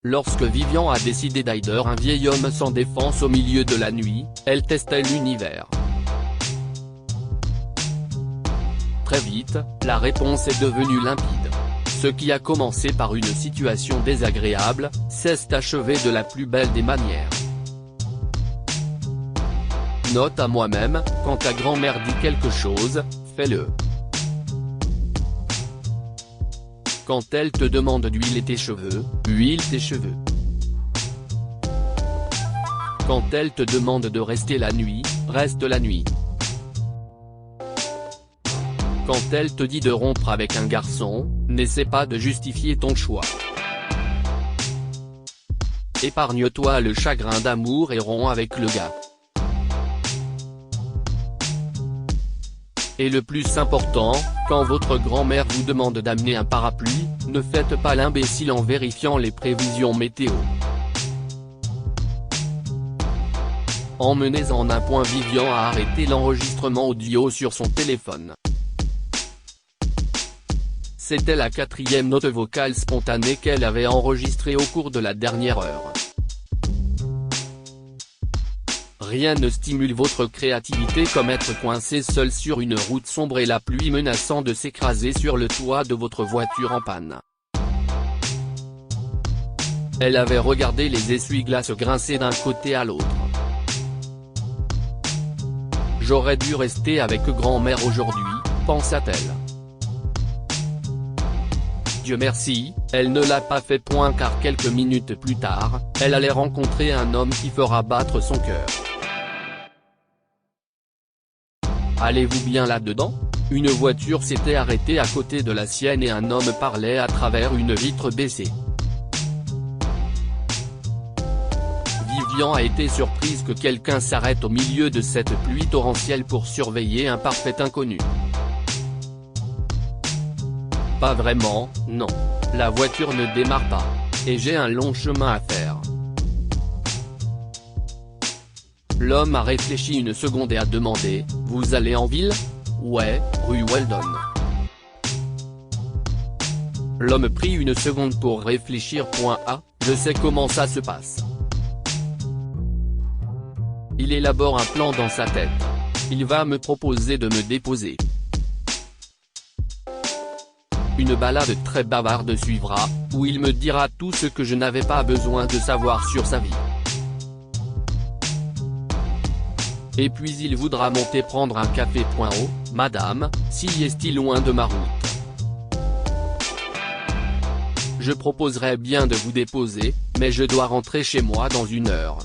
Lorsque Vivian a décidé d'aider un vieil homme sans défense au milieu de la nuit, elle testait l'univers. Très vite, la réponse est devenue limpide. Ce qui a commencé par une situation désagréable, s'est achevé de la plus belle des manières. Note à moi-même, quand ta grand-mère dit quelque chose, fais-le. Quand elle te demande d'huiler tes cheveux, huile tes cheveux. Quand elle te demande de rester la nuit, reste la nuit. Quand elle te dit de rompre avec un garçon, n'essaie pas de justifier ton choix. Épargne-toi le chagrin d'amour et romps avec le gars. Et le plus important, quand votre grand-mère vous demande d'amener un parapluie, ne faites pas l'imbécile en vérifiant les prévisions météo. Emmenez-en un point. Vivian a arrêté l'enregistrement audio sur son téléphone. C'était la 4e note vocale spontanée qu'elle avait enregistrée au cours de la dernière heure. Rien ne stimule votre créativité comme être coincé seul sur une route sombre et la pluie menaçant de s'écraser sur le toit de votre voiture en panne. Elle avait regardé les essuie-glaces grincer d'un côté à l'autre. J'aurais dû rester avec grand-mère aujourd'hui, pensa-t-elle. Dieu merci, elle ne l'a pas fait. Car quelques minutes plus tard, elle allait rencontrer un homme qui fera battre son cœur. Allez-vous bien là-dedans? Une voiture s'était arrêtée à côté de la sienne et un homme parlait à travers une vitre baissée. Vivian a été surprise que quelqu'un s'arrête au milieu de cette pluie torrentielle pour surveiller un parfait inconnu. Pas vraiment, non. La voiture ne démarre pas. Et j'ai un long chemin à faire. L'homme a réfléchi une seconde et a demandé, « Vous allez en ville? » « Ouais, rue Weldon. » L'homme prit une seconde pour réfléchir. Je sais comment ça se passe. Il élabore un plan dans sa tête. Il va me proposer de me déposer. Une balade très bavarde suivra, où il me dira tout ce que je n'avais pas besoin de savoir sur sa vie. Et puis il voudra monter prendre un café. Oh, madame, si est-il loin de ma route? Je proposerais bien de vous déposer, mais je dois rentrer chez moi dans 1 heure.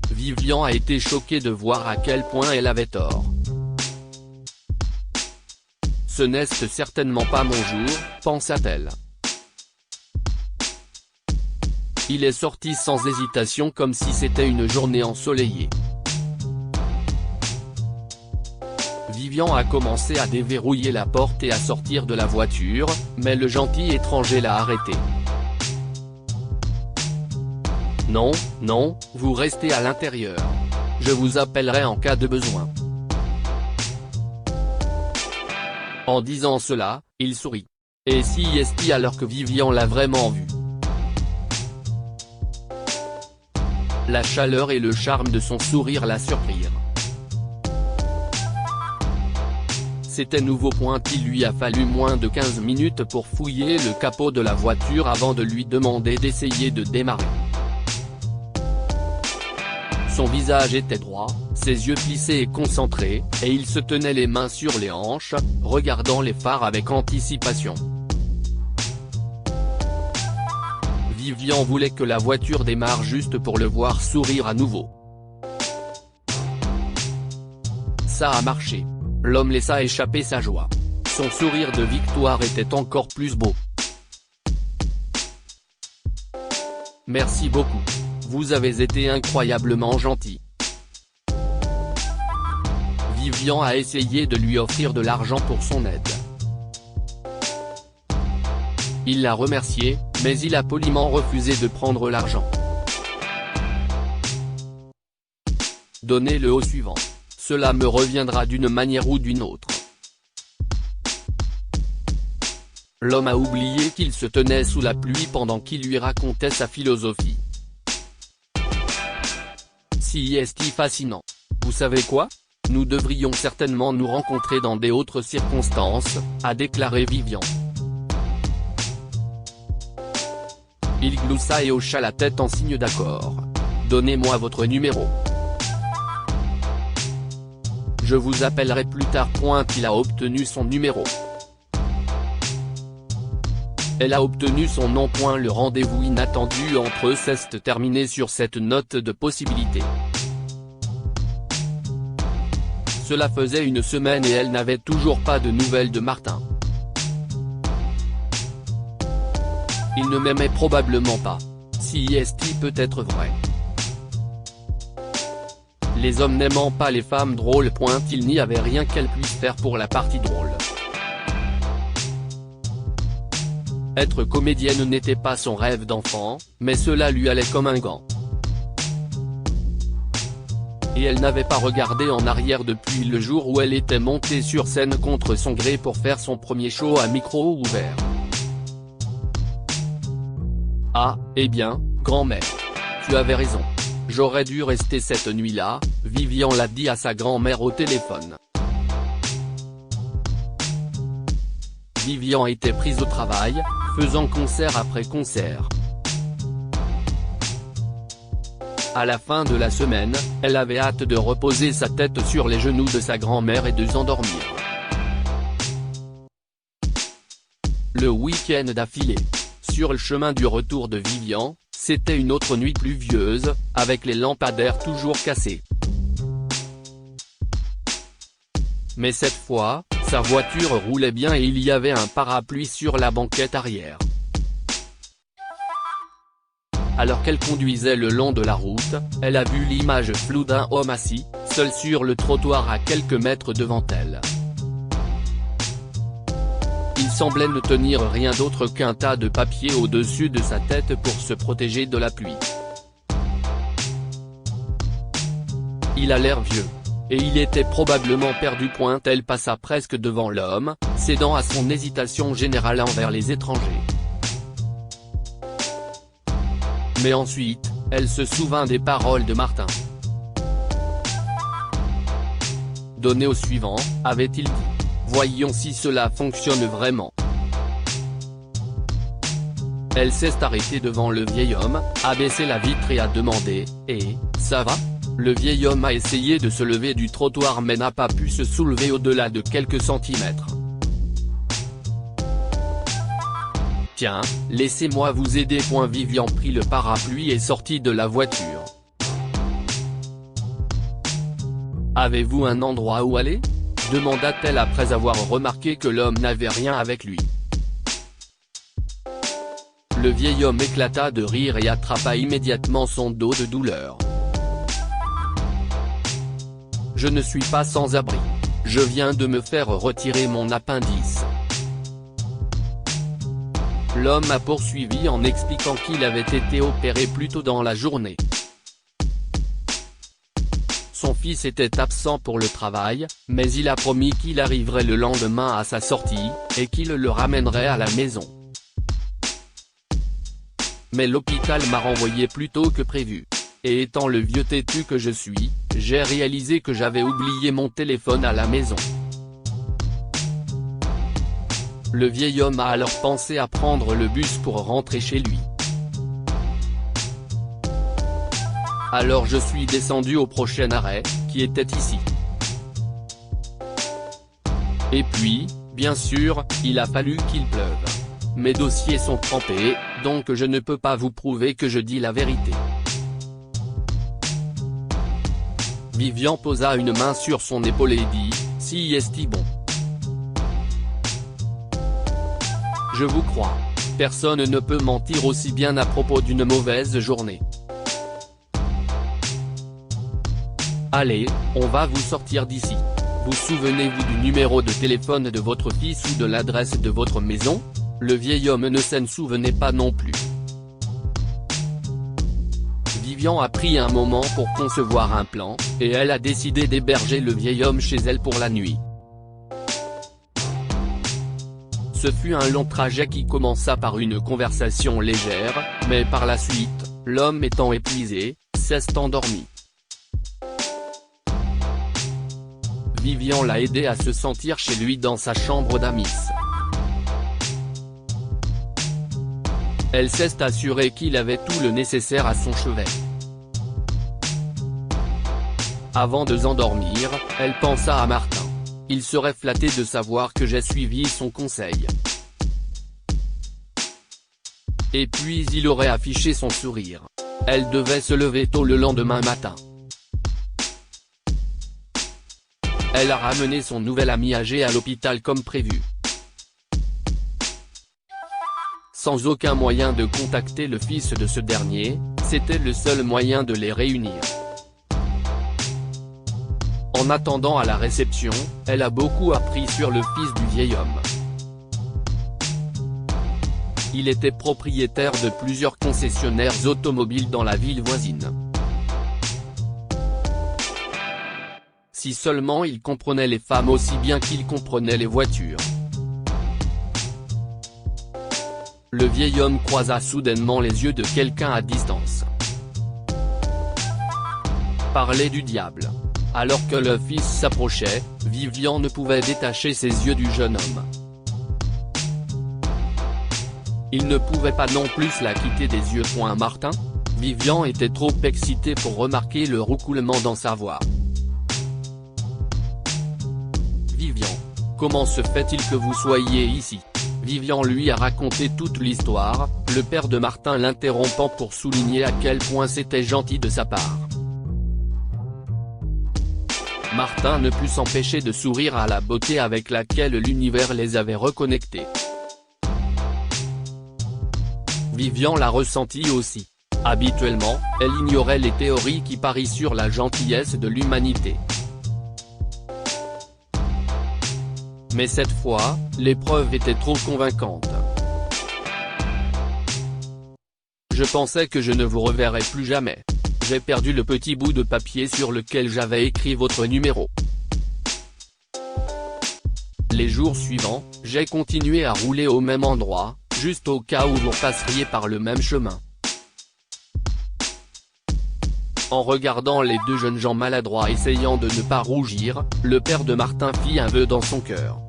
Vivian a été choquée de voir à quel point elle avait tort. Ce n'est certainement pas mon jour, pensa-t-elle. Il est sorti sans hésitation comme si c'était une journée ensoleillée. Vivian a commencé à déverrouiller la porte et à sortir de la voiture, mais le gentil étranger l'a arrêté. Non, non, vous restez à l'intérieur. Je vous appellerai en cas de besoin. En disant cela, il sourit. Et si est-il alors que Vivian l'a vraiment vu. La chaleur et le charme de son sourire la surprirent. C'était nouveau. Il lui a fallu moins de 15 minutes pour fouiller le capot de la voiture avant de lui demander d'essayer de démarrer. Son visage était droit, ses yeux plissés et concentrés, et il se tenait les mains sur les hanches, regardant les phares avec anticipation. Vivian voulait que la voiture démarre juste pour le voir sourire à nouveau. Ça a marché. L'homme laissa échapper sa joie. Son sourire de victoire était encore plus beau. Merci beaucoup. Vous avez été incroyablement gentil. Vivian a essayé de lui offrir de l'argent pour son aide. Il l'a remercié, mais il a poliment refusé de prendre l'argent. Donnez-le au suivant. Cela me reviendra d'une manière ou d'une autre. L'homme a oublié qu'il se tenait sous la pluie pendant qu'il lui racontait sa philosophie. Si est fascinant. Vous savez quoi? Nous devrions certainement nous rencontrer dans des autres circonstances, a déclaré Vivian. Il gloussa et hocha la tête en signe d'accord. Donnez-moi votre numéro. Je vous appellerai plus tard. Il a obtenu son numéro. Elle a obtenu son nom. Le rendez-vous inattendu entre eux s'est terminé sur cette note de possibilité. Cela faisait une semaine et elle n'avait toujours pas de nouvelles de Martin. Il ne m'aimait probablement pas. Si peut être vrai. Les hommes n'aimant pas les femmes drôles. Il n'y avait rien qu'elle puisse faire pour la partie drôle. Être comédienne n'était pas son rêve d'enfant, mais cela lui allait comme un gant. Et elle n'avait pas regardé en arrière depuis le jour où elle était montée sur scène contre son gré pour faire son premier show à micro ouvert. Ah, eh bien, grand-mère. Tu avais raison. J'aurais dû rester cette nuit-là, Vivian l'a dit à sa grand-mère au téléphone. Vivian était prise au travail, faisant concert après concert. À la fin de la semaine, elle avait hâte de reposer sa tête sur les genoux de sa grand-mère et de s'endormir. Le week-end d'affilée. Sur le chemin du retour de Vivian, c'était une autre nuit pluvieuse, avec les lampadaires toujours cassés. Mais cette fois, sa voiture roulait bien et il y avait un parapluie sur la banquette arrière. Alors qu'elle conduisait le long de la route, elle a vu l'image floue d'un homme assis, seul sur le trottoir à quelques mètres devant elle. Il semblait ne tenir rien d'autre qu'un tas de papier au-dessus de sa tête pour se protéger de la pluie. Il a l'air vieux. Et il était probablement perdu. Elle passa presque devant l'homme, cédant à son hésitation générale envers les étrangers. Mais ensuite, elle se souvint des paroles de Martin. Donnez au suivant, avait-il dit. Voyons si cela fonctionne vraiment. Elle s'est arrêtée devant le vieil homme, a baissé la vitre et a demandé « Eh, ça va ?» Le vieil homme a essayé de se lever du trottoir mais n'a pas pu se soulever au-delà de quelques centimètres. « Tiens, laissez-moi vous aider. » Vivian prit le parapluie et sortit de la voiture. « Avez-vous un endroit où aller ?» demanda-t-elle après avoir remarqué que l'homme n'avait rien avec lui. Le vieil homme éclata de rire et attrapa immédiatement son dos de douleur. « Je ne suis pas sans abri. Je viens de me faire retirer mon appendice. » L'homme a poursuivi en expliquant qu'il avait été opéré plus tôt dans la journée. Son fils était absent pour le travail, mais il a promis qu'il arriverait le lendemain à sa sortie, et qu'il le ramènerait à la maison. Mais l'hôpital m'a renvoyé plus tôt que prévu. Et étant le vieux têtu que je suis, j'ai réalisé que j'avais oublié mon téléphone à la maison. Le vieil homme a alors pensé à prendre le bus pour rentrer chez lui. Alors je suis descendu au prochain arrêt, qui était ici. Et puis, bien sûr, il a fallu qu'il pleuve. Mes dossiers sont trempés, donc je ne peux pas vous prouver que je dis la vérité. Vivian posa une main sur son épaule et dit, « Si est-il bon. Je vous crois. Personne ne peut mentir aussi bien à propos d'une mauvaise journée. Allez, on va vous sortir d'ici. Vous souvenez-vous du numéro de téléphone de votre fils ou de l'adresse de votre maison ?» Le vieil homme ne s'en souvenait pas non plus. Vivian a pris un moment pour concevoir un plan, et elle a décidé d'héberger le vieil homme chez elle pour la nuit. Ce fut un long trajet qui commença par une conversation légère, mais par la suite, l'homme étant épuisé, s'est endormi. Vivian l'a aidé à se sentir chez lui dans sa chambre d'amis. Elle s'est assurée qu'il avait tout le nécessaire à son chevet. Avant de s'endormir, elle pensa à Martin. Il serait flatté de savoir que j'ai suivi son conseil. Et puis il aurait affiché son sourire. Elle devait se lever tôt le lendemain matin. Elle a ramené son nouvel ami âgé à l'hôpital comme prévu. Sans aucun moyen de contacter le fils de ce dernier, c'était le seul moyen de les réunir. En attendant à la réception, elle a beaucoup appris sur le fils du vieil homme. Il était propriétaire de plusieurs concessionnaires automobiles dans la ville voisine. Si seulement il comprenait les femmes aussi bien qu'il comprenait les voitures. Le vieil homme croisa soudainement les yeux de quelqu'un à distance. Parler du diable. Alors que le fils s'approchait, Vivian ne pouvait détacher ses yeux du jeune homme. Il ne pouvait pas non plus la quitter des yeux. Martin. Vivian était trop excitée pour remarquer le roucoulement dans sa voix. Vivian. Comment se fait-il que vous soyez ici? Vivian lui a raconté toute l'histoire, le père de Martin l'interrompant pour souligner à quel point c'était gentil de sa part. Martin ne put s'empêcher de sourire à la beauté avec laquelle l'univers les avait reconnectés. Vivian l'a ressenti aussi. Habituellement, elle ignorait les théories qui parient sur la gentillesse de l'humanité. Mais cette fois, l'épreuve était trop convaincante. Je pensais que je ne vous reverrais plus jamais. J'ai perdu le petit bout de papier sur lequel j'avais écrit votre numéro. Les jours suivants, j'ai continué à rouler au même endroit, juste au cas où vous passeriez par le même chemin. En regardant les deux jeunes gens maladroits essayant de ne pas rougir, le père de Martin fit un vœu dans son cœur.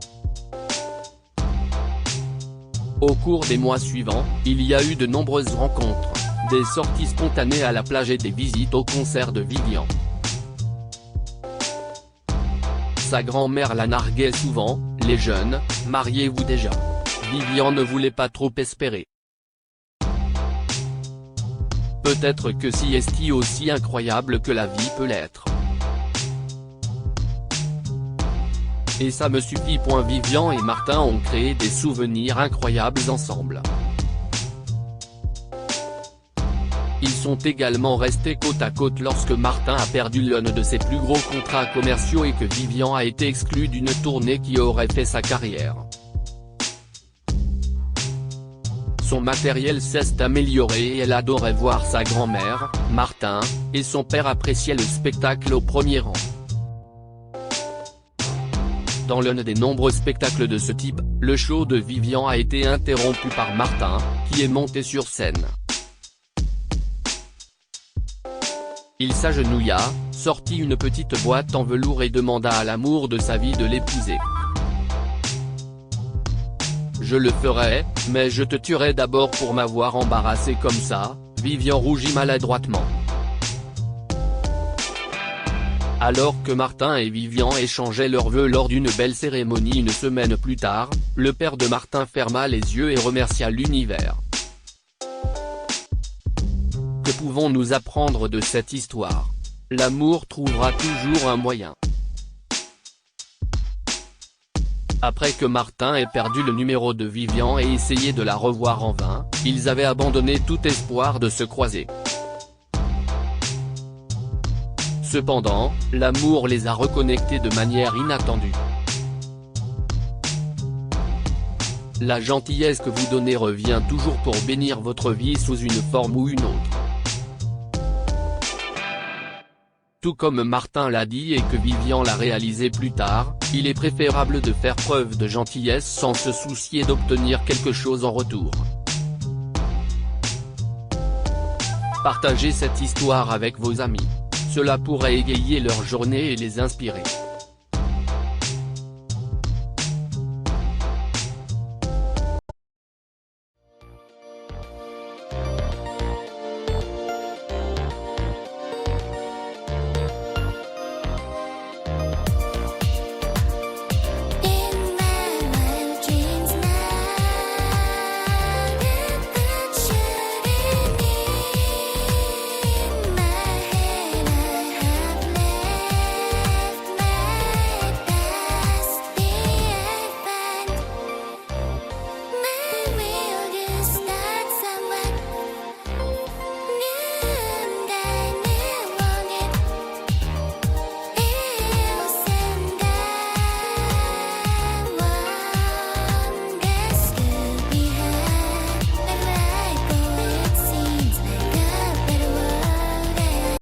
Au cours des mois suivants, il y a eu de nombreuses rencontres, des sorties spontanées à la plage et des visites au concert de Vivian. Sa grand-mère la narguait souvent, les jeunes, mariez-vous déjà. Vivian ne voulait pas trop espérer. Peut-être que si est aussi incroyable que la vie peut l'être. Et ça me suffit. Vivian et Martin ont créé des souvenirs incroyables ensemble. Ils sont également restés côte à côte lorsque Martin a perdu l'un de ses plus gros contrats commerciaux et que Vivian a été exclue d'une tournée qui aurait fait sa carrière. Son matériel s'est amélioré et elle adorait voir sa grand-mère, Martin, et son père appréciaient le spectacle au premier rang. Dans l'un des nombreux spectacles de ce type, le show de Vivian a été interrompu par Martin, qui est monté sur scène. Il s'agenouilla, sortit une petite boîte en velours et demanda à l'amour de sa vie de l'épouser. Je le ferai, mais je te tuerai d'abord pour m'avoir embarrassé comme ça. Vivian rougit maladroitement. Alors que Martin et Vivian échangeaient leurs vœux lors d'une belle cérémonie une semaine plus tard, le père de Martin ferma les yeux et remercia l'univers. Que pouvons-nous apprendre de cette histoire? L'amour trouvera toujours un moyen. Après que Martin ait perdu le numéro de Vivian et essayé de la revoir en vain, ils avaient abandonné tout espoir de se croiser. Cependant, l'amour les a reconnectés de manière inattendue. La gentillesse que vous donnez revient toujours pour bénir votre vie sous une forme ou une autre. Tout comme Martin l'a dit et que Vivian l'a réalisé plus tard, Il est préférable de faire preuve de gentillesse sans se soucier d'obtenir quelque chose en retour. Partagez cette histoire avec vos amis. Cela pourrait égayer leur journée et les inspirer.